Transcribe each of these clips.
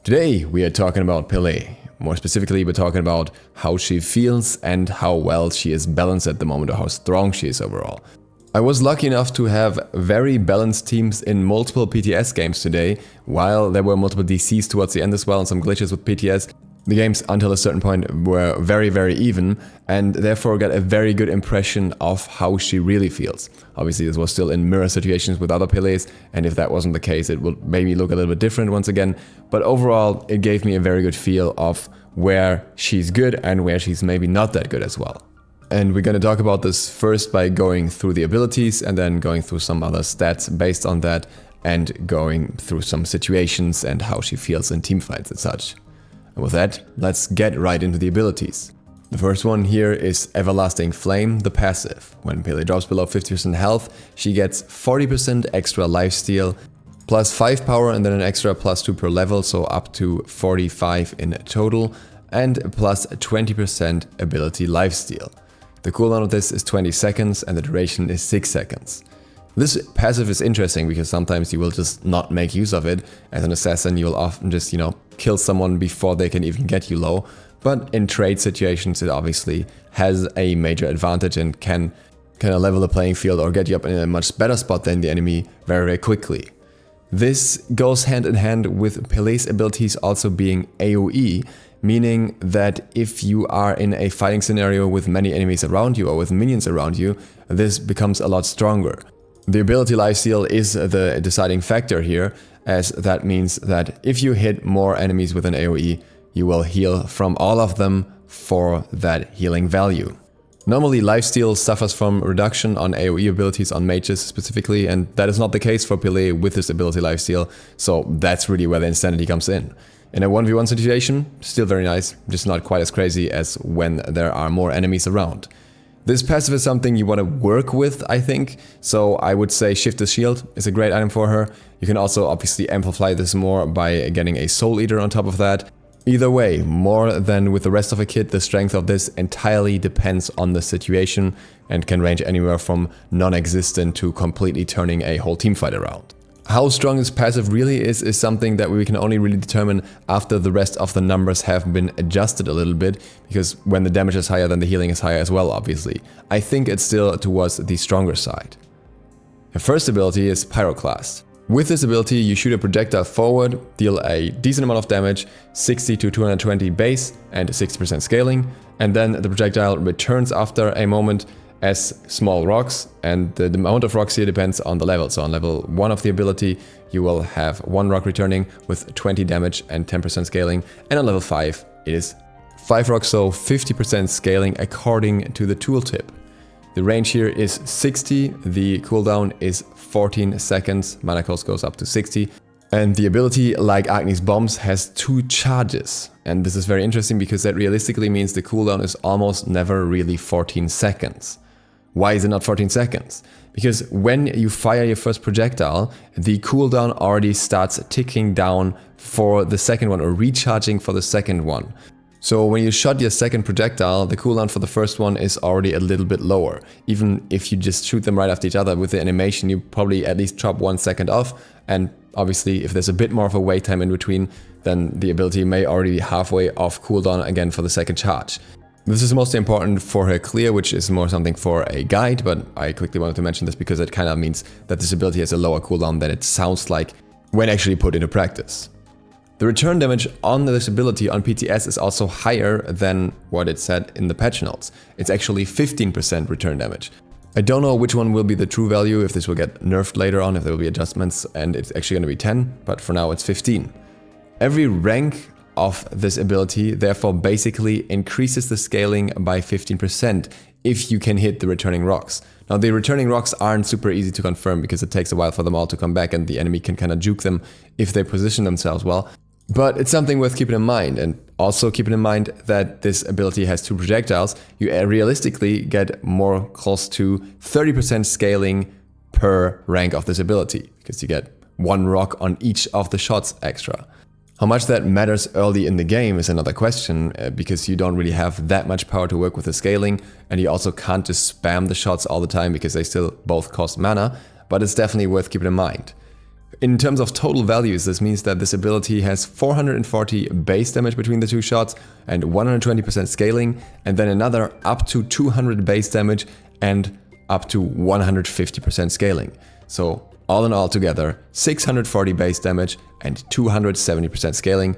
Today we are talking about Pele. More specifically, we're talking about how she feels and how well she is balanced at the moment, or how strong she is overall. I was lucky enough to have very balanced teams in multiple PTS games today, while there were multiple DCs towards the end as well and some glitches with PTS. The games until a certain point were very even, and therefore got a very good impression of how she really feels. Obviously this was still in mirror situations with other Peles, and if that wasn't the case it would maybe look a little bit different once again, but overall it gave me a very good feel of where she's good and where she's maybe not that good as well. And we're going to talk about this first by going through the abilities and then going through some other stats based on that and going through some situations and how she feels in teamfights and such. And with that, let's get right into the abilities. The first one here is Everlasting Flame, the passive. When Pele drops below 50% health, she gets 40% extra lifesteal, plus 5 power and then an extra plus 2 per level, so up to 45 in total, and plus 20% ability lifesteal. The cooldown of this is 20 seconds and the duration is 6 seconds. This passive is interesting because sometimes you will just not make use of it. As an assassin, you will often just, kill someone before they can even get you low. But in trade situations, it obviously has a major advantage and can kind of level the playing field or get you up in a much better spot than the enemy very quickly. This goes hand in hand with Pele's abilities also being AoE, meaning that if you are in a fighting scenario with many enemies around you or with minions around you, this becomes a lot stronger. The ability lifesteal is the deciding factor here, as that means that if you hit more enemies with an AoE, you will heal from all of them for that healing value. Normally lifesteal suffers from reduction on AoE abilities on mages specifically, and that is not the case for Pele with this ability lifesteal, so that's really where the insanity comes in. In a 1v1 situation, still very nice, just not quite as crazy as when there are more enemies around. This passive is something you want to work with, I think, so I would say Shifter's Shield is a great item for her. You can also obviously amplify this more by getting a Soul Eater on top of that. Either way, more than with the rest of a kit, the strength of this entirely depends on the situation and can range anywhere from non-existent to completely turning a whole teamfight around. How strong this passive really is something that we can only really determine after the rest of the numbers have been adjusted a little bit, because when the damage is higher then the healing is higher as well, obviously. I think it's still towards the stronger side. The first ability is PYROCLAST. With this ability you shoot a projectile forward, deal a decent amount of damage, 60 to 220 base and 60% scaling, and then the projectile returns after a moment as small rocks, and the amount of rocks here depends on the level. So on level 1 of the ability you will have 1 rock returning with 20 damage and 10% scaling, and on level 5 it is 5 rocks, so 50% scaling according to the tooltip. The range here is 60, the cooldown is 14 seconds, mana cost goes up to 60, and the ability, like Agni's Bombs, has 2 charges. And this is very interesting because that realistically means the cooldown is almost never really 14 seconds. Why is it not 14 seconds? Because when you fire your first projectile, the cooldown already starts ticking down for the second one, or recharging for the second one. So when you shot your second projectile, the cooldown for the first one is already a little bit lower. Even if you just shoot them right after each other with the animation, you probably at least chop 1 second off, and obviously if there's a bit more of a wait time in between, then the ability may already be halfway off cooldown again for the second charge. This is mostly important for her clear, which is more something for a guide, but I quickly wanted to mention this because it kind of means that this ability has a lower cooldown than it sounds like when actually put into practice. The return damage on this ability on PTS is also higher than what it said in the patch notes. It's actually 15% return damage. I don't know which one will be the true value, if this will get nerfed later on, if there will be adjustments, and it's actually going to be 10, but for now it's 15. Every rank of this ability therefore basically increases the scaling by 15% if you can hit the returning rocks. Now the returning rocks aren't super easy to confirm because it takes a while for them all to come back and the enemy can kind of juke them if they position themselves well. But it's something worth keeping in mind, and also keeping in mind that this ability has 2 projectiles. You realistically get more close to 30% scaling per rank of this ability, because you get 1 rock on each of the shots extra. How much that matters early in the game is another question, because you don't really have that much power to work with the scaling, and you also can't just spam the shots all the time because they still both cost mana, but it's definitely worth keeping in mind. In terms of total values, this means that this ability has 440 base damage between the two shots and 120% scaling, and then another up to 200 base damage and up to 150% scaling. So all in all together, 640 base damage and 270% scaling,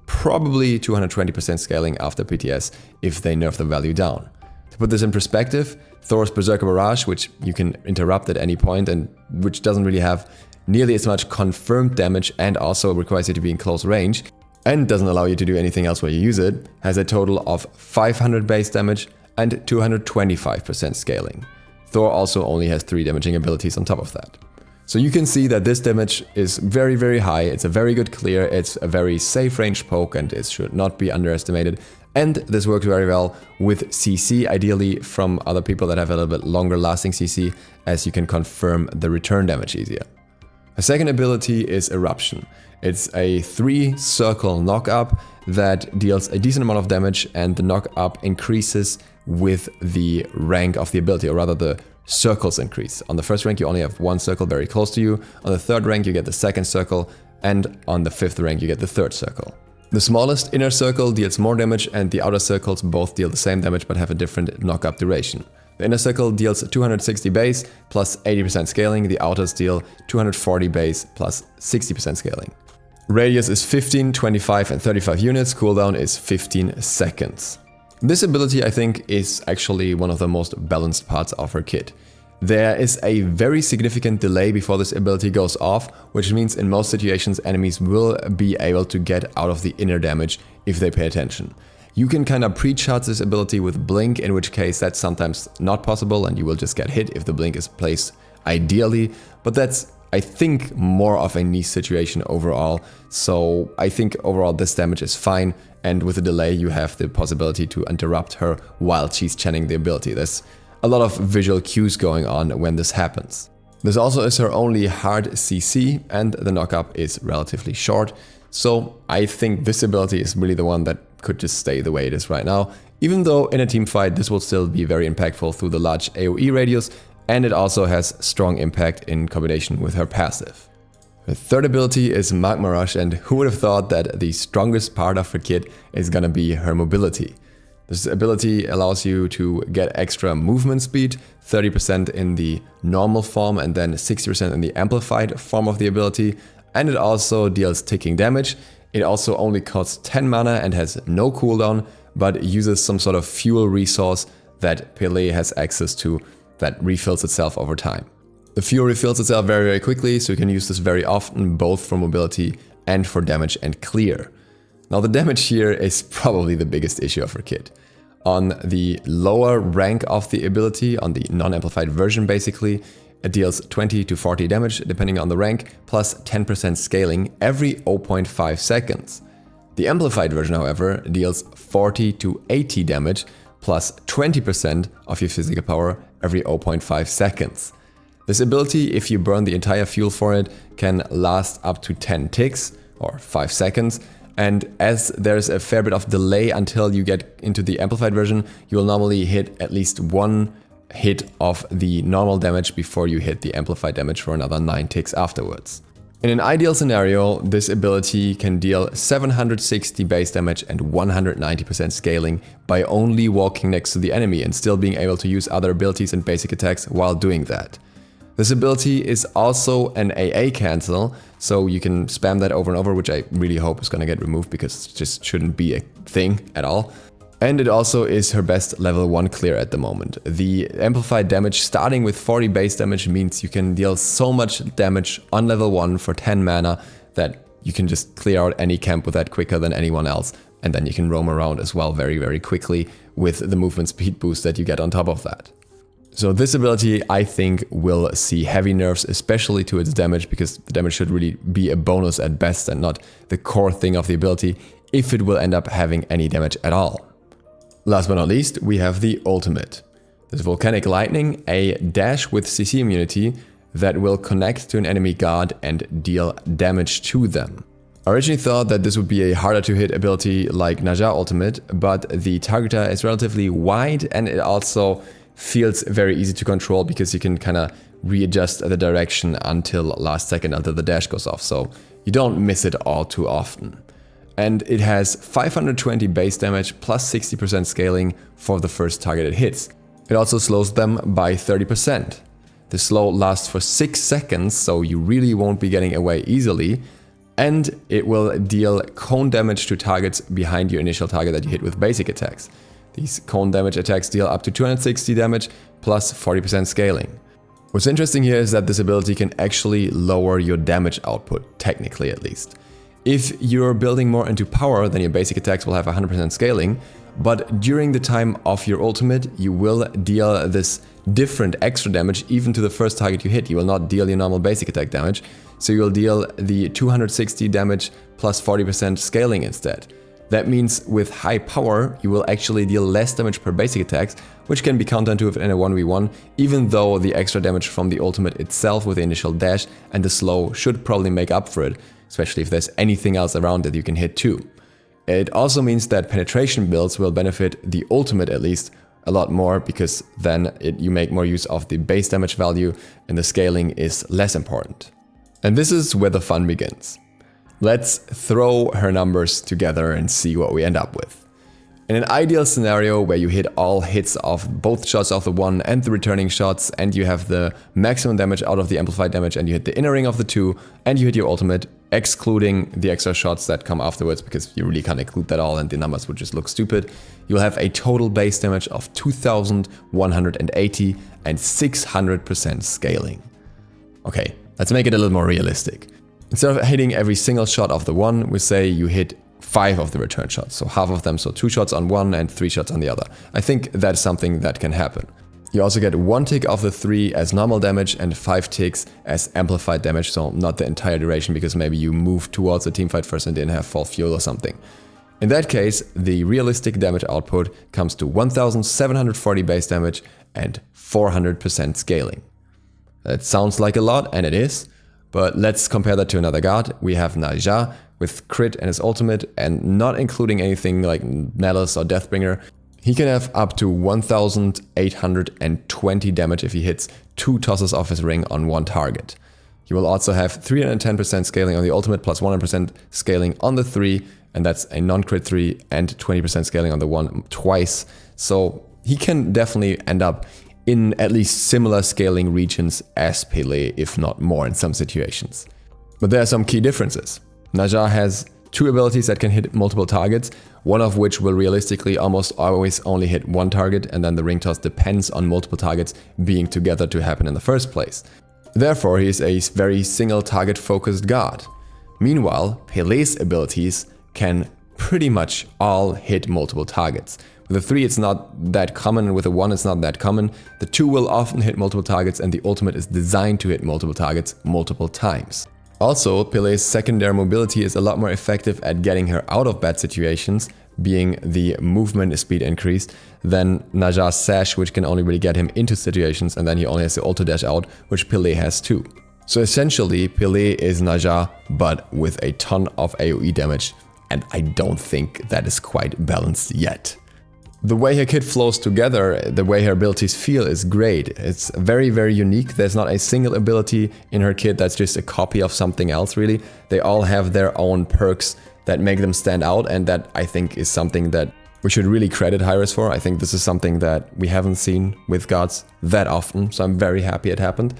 probably 220% scaling after PTS if they nerf the value down. To put this in perspective, Thor's Berserker Barrage, which you can interrupt at any point and which doesn't really have nearly as much confirmed damage and also requires you to be in close range and doesn't allow you to do anything else while you use it, has a total of 500 base damage and 225% scaling. Thor also only has 3 damaging abilities on top of that. So you can see that this damage is very, very high, it's a very good clear, it's a very safe range poke and it should not be underestimated. And this works very well with CC, ideally from other people that have a little bit longer lasting CC, as you can confirm the return damage easier. A second ability is Eruption. It's a 3-circle knock-up that deals a decent amount of damage, and the knock-up increases with the rank of the ability, or rather the circles increase. On the first rank you only have 1 circle very close to you, on the 3rd rank you get the 2nd circle, and on the 5th rank you get the 3rd circle. The smallest inner circle deals more damage and the outer circles both deal the same damage but have a different knock-up duration. The inner circle deals 260 base plus 80% scaling, the outers deal 240 base plus 60% scaling. Radius is 15, 25 and 35 units, cooldown is 15 seconds. This ability, I think, is actually one of the most balanced parts of her kit. There is a very significant delay before this ability goes off, which means in most situations enemies will be able to get out of the inner damage if they pay attention. You can kind of pre-charge this ability with Blink, in which case that's sometimes not possible and you will just get hit if the Blink is placed ideally, but that's, I think, more of a niche situation overall. So I think overall this damage is fine, and with a delay you have the possibility to interrupt her while she's channeling the ability. There's a lot of visual cues going on when this happens. This also is her only hard CC and the knockup is relatively short, so I think this ability is really the one that could just stay the way it is right now, even though in a team fight this will still be very impactful through the large AoE radius, and it also has strong impact in combination with her passive. The third ability is Magma Rush, and who would have thought that the strongest part of her kit is gonna be her mobility. This ability allows you to get extra movement speed, 30% in the normal form and then 60% in the amplified form of the ability, and it also deals ticking damage. It also only costs 10 mana and has no cooldown, but uses some sort of fuel resource that Pele has access to that refills itself over time. The fuel refills itself very, very quickly, so you can use this very often, both for mobility and for damage and clear. Now the damage here is probably the biggest issue of her kit. On the lower rank of the ability, on the non-amplified version basically, it deals 20 to 40 damage depending on the rank, plus 10% scaling every 0.5 seconds. The amplified version, however, deals 40 to 80 damage, plus 20% of your physical power every 0.5 seconds. This ability, if you burn the entire fuel for it, can last up to 10 ticks, or 5 seconds, and as there's a fair bit of delay until you get into the amplified version, you will normally hit at least 1 hit of the normal damage before you hit the amplified damage for another 9 ticks afterwards. In an ideal scenario, this ability can deal 760 base damage and 190% scaling by only walking next to the enemy and still being able to use other abilities and basic attacks while doing that. This ability is also an AA cancel, so you can spam that over and over, which I really hope is gonna get removed because it just shouldn't be a thing at all. And it also is her best level 1 clear at the moment. The amplified damage starting with 40 base damage means you can deal so much damage on level 1 for 10 mana that you can just clear out any camp with that quicker than anyone else, and then you can roam around as well very, very quickly with the movement speed boost that you get on top of that. So this ability, I think, will see heavy nerfs, especially to its damage, because the damage should really be a bonus at best and not the core thing of the ability, if it will end up having any damage at all. Last but not least, we have the ultimate. This Volcanic Lightning, a dash with CC immunity that will connect to an enemy guard and deal damage to them. I originally thought that this would be a harder to hit ability like Naja Ultimate, but the targeter is relatively wide and it also feels very easy to control because you can kind of readjust the direction until last second, until the dash goes off, so you don't miss it all too often. And it has 520 base damage plus 60% scaling for the first target it hits. It also slows them by 30%. The slow lasts for 6 seconds, so you really won't be getting away easily. And it will deal cone damage to targets behind your initial target that you hit with basic attacks. These cone damage attacks deal up to 260 damage plus 40% scaling. What's interesting here is that this ability can actually lower your damage output, technically at least. If you're building more into power, then your basic attacks will have 100% scaling, but during the time of your ultimate, you will deal this different extra damage even to the first target you hit. You will not deal your normal basic attack damage, so you will deal the 260 damage plus 40% scaling instead. That means with high power, you will actually deal less damage per basic attacks, which can be counterintuitive in a 1v1, even though the extra damage from the ultimate itself with the initial dash and the slow should probably make up for it, especially if there's anything else around that you can hit too. It also means that penetration builds will benefit the ultimate at least a lot more, because then you make more use of the base damage value and the scaling is less important. And this is where the fun begins. Let's throw her numbers together and see what we end up with. In an ideal scenario where you hit all hits of both shots of the one and the returning shots, and you have the maximum damage out of the amplified damage, and you hit the inner ring of the two, and you hit your ultimate, excluding the extra shots that come afterwards, because you really can't include that all and the numbers would just look stupid, you'll have a total base damage of 2180 and 600% scaling. Okay, let's make it a little more realistic. Instead of hitting every single shot of the one, we say you hit 5 of the return shots, so half of them, so 2 shots on one and 3 shots on the other. I think that's something that can happen. You also get 1 tick of the 3 as normal damage and 5 ticks as amplified damage, so not the entire duration, because maybe you moved towards a teamfight first and didn't have full fuel or something. In that case, the realistic damage output comes to 1740 base damage and 400% scaling. That sounds like a lot, and it is, but let's compare that to another god. We have Naja with crit and his ultimate, and not including anything like Malice or Deathbringer. He can have up to 1820 damage if he hits 2 tosses off his ring on one target. He will also have 310% scaling on the ultimate plus 100% scaling on the 3, and that's a non-crit 3 and 20% scaling on the 1 twice. So he can definitely end up in at least similar scaling regions as Pele, if not more in some situations. But there are some key differences. Naja has 2 abilities that can hit multiple targets, one of which will realistically almost always only hit 1 target, and then the ring toss depends on multiple targets being together to happen in the first place. Therefore, he is a very single target focused god. Meanwhile, Pele's abilities can pretty much all hit multiple targets. With the 3 it's not that common, and with the 1 it's not that common. The 2 will often hit multiple targets, and the ultimate is designed to hit multiple targets multiple times. Also, Pele's secondary mobility is a lot more effective at getting her out of bad situations, being the movement speed increased, than Naja's sash, which can only really get him into situations, and then he only has the auto dash out, which Pele has too. So essentially, Pele is Naja, but with a ton of AoE damage, and I don't think that is quite balanced yet. The way her kit flows together, the way her abilities feel is great. It's very, very unique. There's not a single ability in her kit that's just a copy of something else, really. They all have their own perks that make them stand out, and that I think is something that we should really credit Hi-Rez for. I think this is something that we haven't seen with gods that often, so I'm very happy it happened.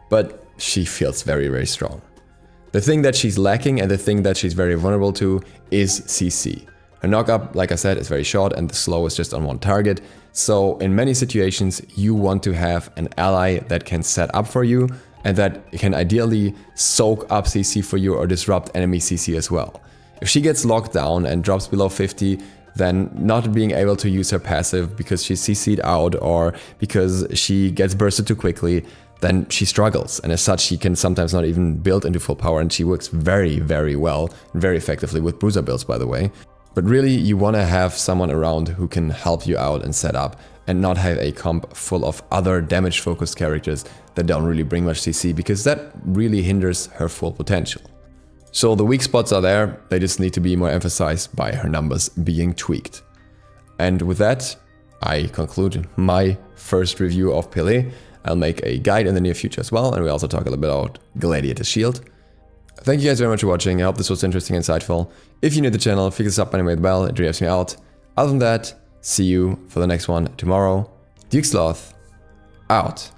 But she feels very, very strong. The thing that she's lacking and the thing that she's very vulnerable to is CC. Her knock-up, like I said, is very short, and the slow is just on one target. So in many situations, you want to have an ally that can set up for you and that can ideally soak up CC for you or disrupt enemy CC as well. If she gets locked down and drops below 50, then not being able to use her passive because she's CC'd out or because she gets bursted too quickly, then she struggles. And as such, she can sometimes not even build into full power, and she works very, very well and very effectively with bruiser builds, by the way. But really, you want to have someone around who can help you out and set up, and not have a comp full of other damage-focused characters that don't really bring much CC, because that really hinders her full potential. So the weak spots are there, they just need to be more emphasized by her numbers being tweaked. And with that, I conclude my first review of Pele. I'll make a guide in the near future as well, and we also talk a little bit about Gladiator Shield. Thank you guys very much for watching. I hope this was interesting and insightful. If you're new to the channel, fix this up anyway with bell, it really helps me out. Other than that, see you for the next one tomorrow. DukeSloth, out.